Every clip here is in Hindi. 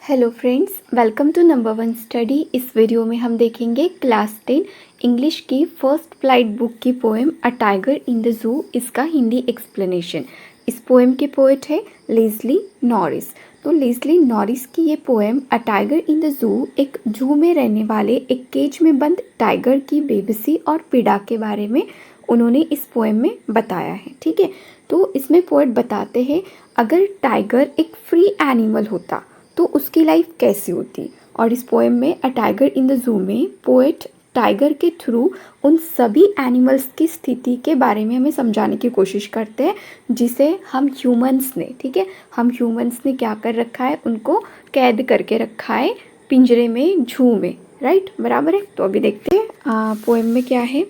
Hello friends, welcome to number one study. इस वीडियो में हम देखेंगे क्लास 10 इंग्लिश की फर्स्ट फ्लाइट बुक की poem a tiger in the zoo, इसका हिंदी एक्सप्लेनेशन। इस पोएम के पोएट है लेस्ली नॉरिस। तो लेस्ली नॉरिस की ये poem a tiger in the zoo एक जू में रहने वाले एक केज में बंद टाइगर की बेबसी और पीड़ा के बारे में उन्होंने इस पोएम में बताया है। ठीक है, तो इसमें पोएट बताते हैं अगर टाइगर एक फ्री एनिमल होता तो उसकी लाइफ कैसी होती। और इस पोएम में अ टाइगर इन द जू में पोएट टाइगर के थ्रू उन सभी एनिमल्स की स्थिति के बारे में हमें समझाने की कोशिश करते हैं जिसे हम ह्यूमंस ने, ठीक है, हम ह्यूमंस ने क्या कर रखा है, उनको कैद करके रखा है पिंजरे में, जू में। राइट, बराबर है। तो अभी देखते हैं पोएम में क्या है,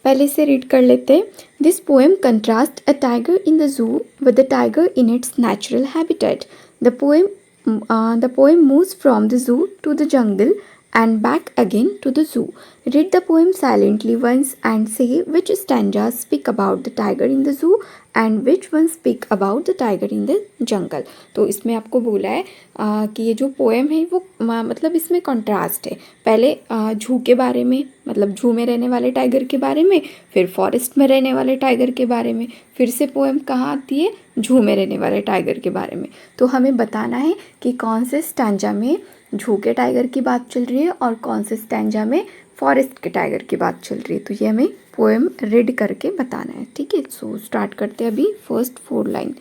पहले से रीड कर लेते हैं। This poem contrast a tiger in the जू with the tiger in its natural habitat. The poem moves from the zoo to the jungle and back again to the zoo. Read the poem silently once and say which stanzas speak about the tiger in the zoo and which ones speak about the tiger in the jungle. तो इसमें आपको बोला है कि ये जो पोएम है वो मतलब इसमें कंट्रास्ट है। पहले जू के बारे में, मतलब जू में रहने वाले टाइगर के बारे में, फिर फॉरेस्ट में रहने वाले टाइगर के बारे में, फिर से पोएम कहाँ आती है, जू में रहने वाले टाइगर के बारे में। तो हमें बताना है कि कौन से स्टैंजा में जू के टाइगर की बात चल रही है और कौन से स्टैंजा में फॉरेस्ट के टाइगर की बात चल रही है। तो ये हमें पोएम रीड करके बताना है। ठीक है, सो स्टार्ट करते हैं अभी first 4 line.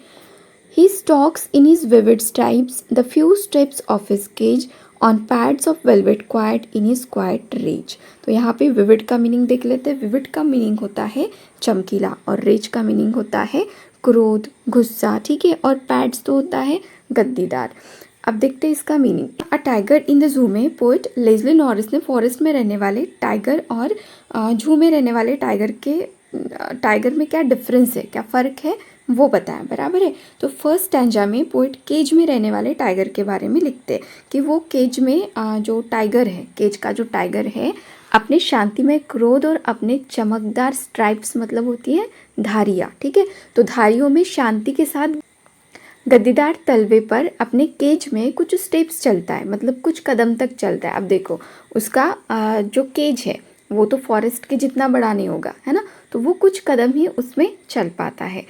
He stalks in his vivid stripes the few steps of his cage on pads of velvet quiet in his quiet rage. तो यहाँ पे विविड का मीनिंग देख लेते हैं। विविड का मीनिंग होता है चमकीला और रेज का मीनिंग होता है क्रोध, गुस्सा। ठीक है, और पैड्स तो होता है गद्दीदार। अब देखते हैं इसका meaning. A tiger in the जू में पोएट लेस्ली नॉरिस ने फॉरेस्ट में रहने वाले टाइगर और जू में रहने वाले टाइगर में क्या डिफरेंस है, क्या फ़र्क है, वो बताया। बराबर है। तो फर्स्ट स्टैंजा में पोएट केज में रहने वाले टाइगर के बारे में लिखते हैं कि वो केज में जो टाइगर है, केज का जो टाइगर है, अपने शांतिमय क्रोध और अपने चमकदार स्ट्राइप्स, मतलब होती है धारियाँ। ठीक है, तो धारियों में शांति के साथ गद्दीदार तलवे पर अपने केज में कुछ स्टेप्स चलता है, मतलब कुछ कदम तक चलता है। अब देखो उसका जो केज है वो तो फॉरेस्ट के जितना बड़ा नहीं होगा, है ना, तो वो कुछ कदम ही उसमें चल पाता है।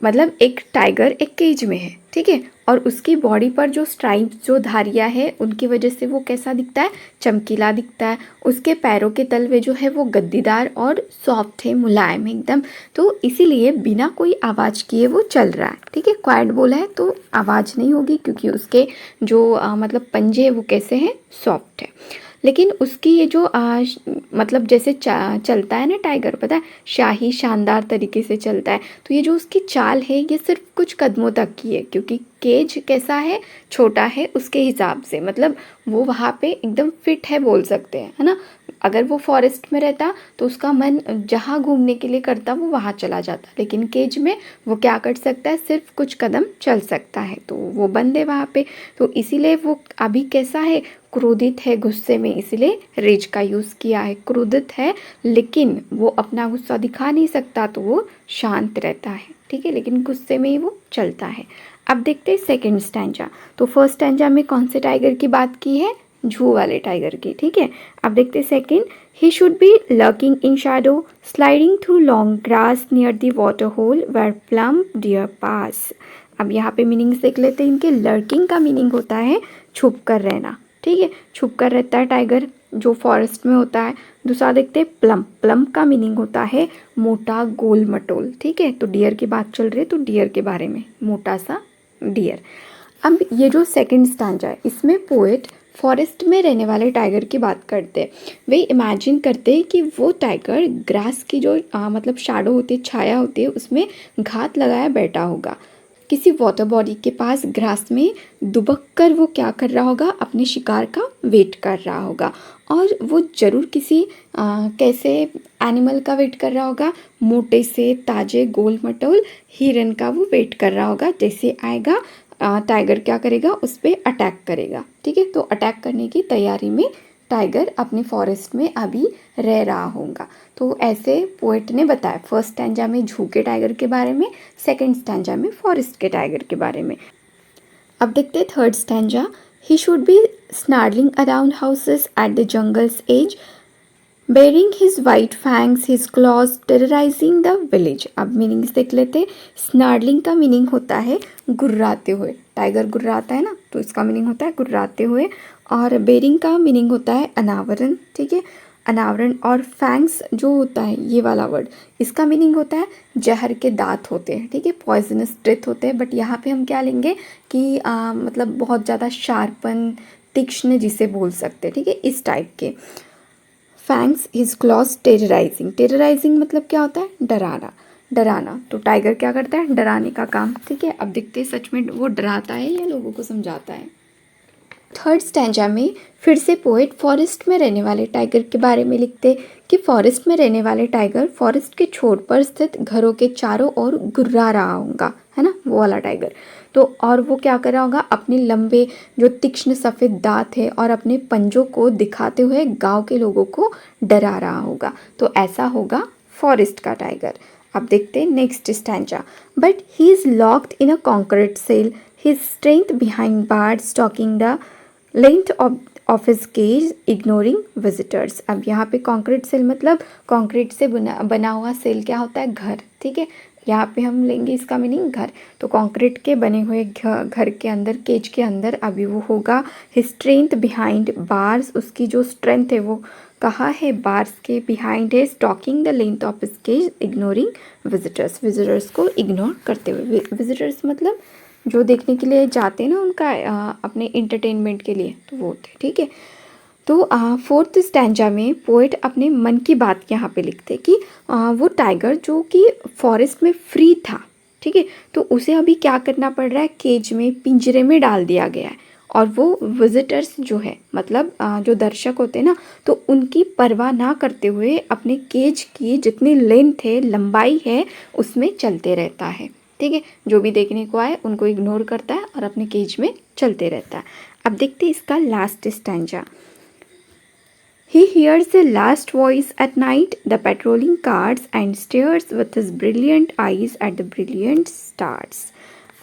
मतलब एक टाइगर एक केज में है, ठीक है, और उसकी बॉडी पर जो स्ट्राइप्स, जो धारियाँ है, उनकी वजह से वो कैसा दिखता है, चमकीला दिखता है। उसके पैरों के तलवे जो है वो गद्दीदार और सॉफ्ट है, मुलायम एकदम। तो इसीलिए बिना कोई आवाज़ किए वो चल रहा है। ठीक है, क्वाइट बोला है तो आवाज़ नहीं होगी क्योंकि उसके जो मतलब पंजे वो कैसे हैं, सॉफ्ट है। लेकिन उसकी ये जो मतलब जैसे चलता है ना टाइगर, पता है शाही शानदार तरीके से चलता है। तो ये जो उसकी चाल है ये सिर्फ कुछ कदमों तक की है क्योंकि केज कैसा है, छोटा है उसके हिसाब से, मतलब वो वहाँ पे एकदम फिट है बोल सकते हैं, है ना। अगर वो फॉरेस्ट में रहता तो उसका मन जहाँ घूमने के लिए करता वो वहाँ चला जाता, लेकिन केज में वो क्या कर सकता है, सिर्फ कुछ कदम चल सकता है, तो वो बंद है वहाँ पे। तो इसीलिए वो अभी कैसा है, क्रोधित है, गुस्से में, इसलिए रेज का यूज़ किया है। क्रोधित है लेकिन वो अपना गुस्सा दिखा नहीं सकता तो वो शांत रहता है। ठीक है, लेकिन गुस्से में ही वो चलता है। अब देखते हैं सेकंड स्टैंजा। तो फर्स्ट स्टैंजा में कौन से टाइगर की बात की है, जू वाले टाइगर की। ठीक है, अब देखते हैं second. He should be lurking in shadow sliding through long grass near the water hole where plump deer pass. अब यहाँ पे मीनिंग्स देख लेते हैं इनके। लर्किंग का मीनिंग होता है छुप कर रहना। ठीक है, छुप कर रहता है टाइगर जो फॉरेस्ट में होता है। दूसरा देखते हैं प्लम्प। प्लम्प का मीनिंग होता है मोटा, गोल मटोल। ठीक है, तो डियर की बात चल रही है तो डियर के बारे में, मोटा सा डियर। अब ये जो सेकंड स्टैंजा है इसमें पोएट फॉरेस्ट में रहने वाले टाइगर की बात करते हैं। वे इमेजिन करते हैं कि वो टाइगर ग्रास की जो मतलब शैडो होती है, छाया होती है, उसमें घात लगाया बैठा होगा किसी वाटर बॉडी के पास। ग्रास में दुबक कर वो क्या कर रहा होगा, अपने शिकार का वेट कर रहा होगा। और वो ज़रूर किसी कैसे एनिमल का वेट कर रहा होगा, मोटे से ताजे गोल मटोल हिरन का वो वेट कर रहा होगा। जैसे आएगा टाइगर क्या करेगा, उस पर अटैक करेगा। ठीक है, तो अटैक करने की तैयारी में टाइगर अपने फॉरेस्ट में अभी रह रहा होगा। तो ऐसे पोएट ने बताया फर्स्ट स्टैंजा में जू के टाइगर के बारे में, सेकंड स्टैंजा में फॉरेस्ट के टाइगर के बारे में। अब देखते हैं third stanza. He should be snarling around houses at the jungle's edge, baring his white fangs his claws terrorising the village. अब मीनिंग्स देख लेते हैं। स्नार्लिंग का मीनिंग होता है गुर्राते हुए, टाइगर गुर्राता है ना, तो इसका मीनिंग होता है गुर्राते हुए। और बेरिंग का मीनिंग होता है अनावरण, ठीक है, अनावरण। और फैंग्स जो होता है ये वाला वर्ड, इसका मीनिंग होता है जहर के दांत होते हैं, ठीक है, पॉइजनस टेथ होते हैं। बट यहाँ पे हम क्या लेंगे कि मतलब बहुत ज़्यादा शार्पन, तीक्ष्ण जिसे बोल सकते हैं, ठीक है, इस टाइप के। Fangs his claws terrorising, terrorising मतलब क्या होता है, डराना, डराना। तो टाइगर क्या करता है, डराने का काम, ठीक है। अब देखते हैं सच में वो डराता है या लोगों को समझाता है। थर्ड स्टैंजा में फिर से पोएट फॉरेस्ट में रहने वाले टाइगर के बारे में लिखते कि फॉरेस्ट में रहने वाले टाइगर फॉरेस्ट के छोर पर स्थित घरों के चारों ओर गुर्रा रहा होगा, है ना, वो वाला टाइगर। तो और वो क्या कर रहा होगा, अपने लंबे जो तीक्ष्ण सफ़ेद दांत है और अपने पंजों को दिखाते हुए गांव के लोगों को डरा रहा होगा। तो ऐसा होगा फॉरेस्ट का टाइगर। अब देखते हैं next stanza. But he is locked in a concrete cell, his strength behind bars stalking the length of his cage ignoring visitors. अब यहाँ पे कॉन्क्रीट सेल मतलब कॉन्क्रीट से बना हुआ सेल क्या होता है, घर, ठीक है। यहाँ पे हम लेंगे इसका मीनिंग घर। तो कंक्रीट के बने हुए घर के अंदर, केज के अंदर अभी वो होगा। हिज स्ट्रेंथ बिहाइंड बार्स, उसकी जो स्ट्रेंथ है वो कहाँ है, बार्स के बिहाइंड है। Stalking the length of his cage ignoring visitors, visitors को इग्नोर करते हुए। विजिटर्स मतलब जो देखने के लिए जाते हैं ना उनका अपने इंटरटेनमेंट के लिए, तो वो होते, ठीक है। तो फोर्थ स्टैंजा में पोएट अपने मन की बात यहाँ पे लिखते कि वो टाइगर जो कि फॉरेस्ट में फ्री था, ठीक है, तो उसे अभी क्या करना पड़ रहा है, केज में, पिंजरे में डाल दिया गया है। और वो विजिटर्स जो है मतलब जो दर्शक होते हैं ना, तो उनकी परवाह ना करते हुए अपने केज की जितनी लेंथ है, लंबाई है, उसमें चलते रहता है, ठीक है। जो भी देखने को आए उनको इग्नोर करता है और अपने केज में चलते रहता है। अब देखते हैं इसका last stanza. He hears the last voice at night, the patrolling cars, and stares with his brilliant eyes at the brilliant stars.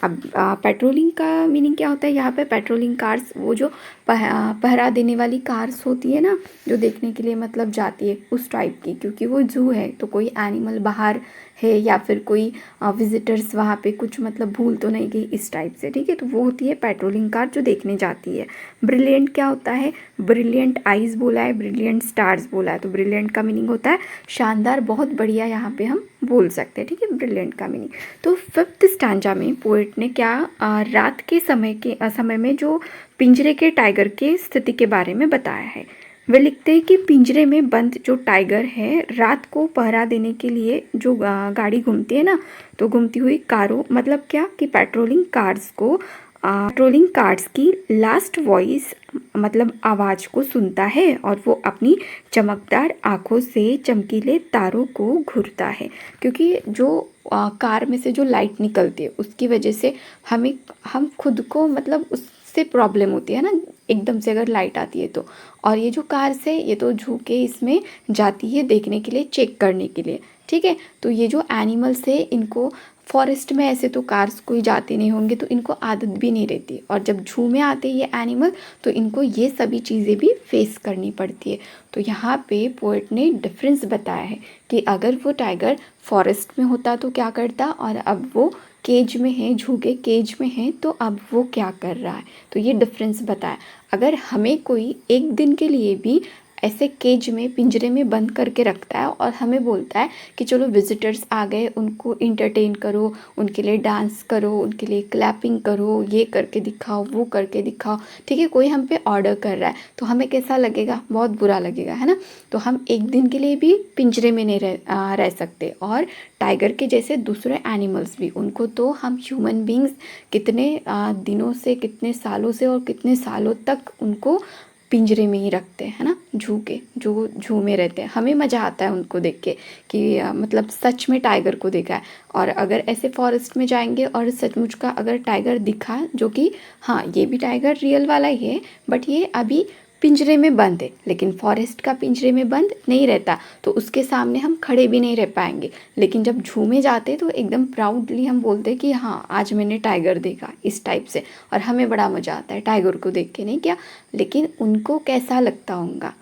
अब पेट्रोलिंग का मीनिंग क्या होता है यहाँ पे, पेट्रोलिंग कार्स वो जो पहरा देने वाली कार्स होती है ना, जो देखने के लिए मतलब जाती है उस टाइप की, क्योंकि वो जू है तो कोई एनिमल बाहर है या फिर कोई विजिटर्स वहाँ पे कुछ मतलब भूल तो नहीं गई, इस टाइप से, ठीक है। तो वो होती है पेट्रोलिंग कार जो देखने जाती है। ब्रिलियंट क्या होता है, ब्रिलियंट आइज बोला है, ब्रिलियंट स्टार्स बोला है, तो ब्रिलियंट का मीनिंग होता है शानदार, बहुत बढ़िया, यहाँ पे हम बोल सकते हैं, ठीक है, ब्रिलियंट का मीनिंग। तो फिफ्थ स्टैंजा में पोएट ने क्या रात के समय में जो पिंजरे के टाइगर के स्थिति के बारे में बताया है। वे लिखते हैं कि पिंजरे में बंद जो टाइगर है रात को पहरा देने के लिए जो गाड़ी घूमती है ना, तो घूमती हुई कारों मतलब क्या कि पेट्रोलिंग कार्स की लास्ट वॉइस मतलब आवाज़ को सुनता है और वो अपनी चमकदार आँखों से चमकीले तारों को घूरता है, क्योंकि जो कार में से जो लाइट निकलती है उसकी वजह से हम खुद को मतलब उससे प्रॉब्लम होती है ना, एकदम से अगर लाइट आती है तो। और ये जो कार्स है ये तो झुके इसमें जाती है देखने के लिए, चेक करने के लिए, ठीक है। तो ये जो एनिमल्स है इनको फॉरेस्ट में ऐसे तो कार्स कोई जाते नहीं होंगे, तो इनको आदत भी नहीं रहती, और जब जू में आते ये एनिमल तो इनको ये सभी चीज़ें भी फेस करनी पड़ती है। तो यहाँ पे पोएट ने डिफरेंस बताया है कि अगर वो टाइगर फॉरेस्ट में होता तो क्या करता, और अब वो केज में है, झूके केज में है, तो अब वो क्या कर रहा है, तो ये डिफरेंस बताया। अगर हमें कोई एक दिन के लिए भी ऐसे केज में, पिंजरे में बंद करके रखता है और हमें बोलता है कि चलो विजिटर्स आ गए, उनको इंटरटेन करो, उनके लिए डांस करो, उनके लिए क्लैपिंग करो, ये करके दिखाओ, वो करके दिखाओ, ठीक है, कोई हम पे ऑर्डर कर रहा है, तो हमें कैसा लगेगा, बहुत बुरा लगेगा, है ना। तो हम एक दिन के लिए भी पिंजरे में नहीं रह सकते। और टाइगर के जैसे दूसरे एनिमल्स भी, उनको तो हम ह्यूमन बींग्स कितने दिनों से, कितने सालों से और कितने सालों तक उनको पिंजरे में ही रखते हैं, है ना, जो जू में रहते हैं। हमें मज़ा आता है उनको देख के कि मतलब सच में टाइगर को देखा है। और अगर ऐसे फॉरेस्ट में जाएंगे और सचमुच का अगर टाइगर दिखा, जो कि हाँ ये भी टाइगर रियल वाला ही है, बट ये अभी पिंजरे में बंद है, लेकिन फॉरेस्ट का पिंजरे में बंद नहीं रहता, तो उसके सामने हम खड़े भी नहीं रह पाएंगे। लेकिन जब जू में जाते तो एकदम प्राउडली हम बोलते कि हाँ आज मैंने टाइगर देखा, इस टाइप से, और हमें बड़ा मज़ा आता है टाइगर को देख के, नहीं क्या? लेकिन उनको कैसा लगता होगा,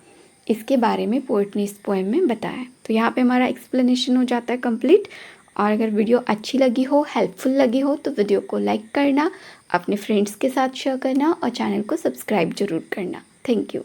इसके बारे में पोएट ने इस पोएम में बताया है। तो यहाँ पे हमारा एक्सप्लेनेशन हो जाता है कंप्लीट। और अगर वीडियो अच्छी लगी हो, हेल्पफुल लगी हो, तो वीडियो को लाइक करना, अपने फ्रेंड्स के साथ शेयर करना और चैनल को सब्सक्राइब जरूर करना। Thank you.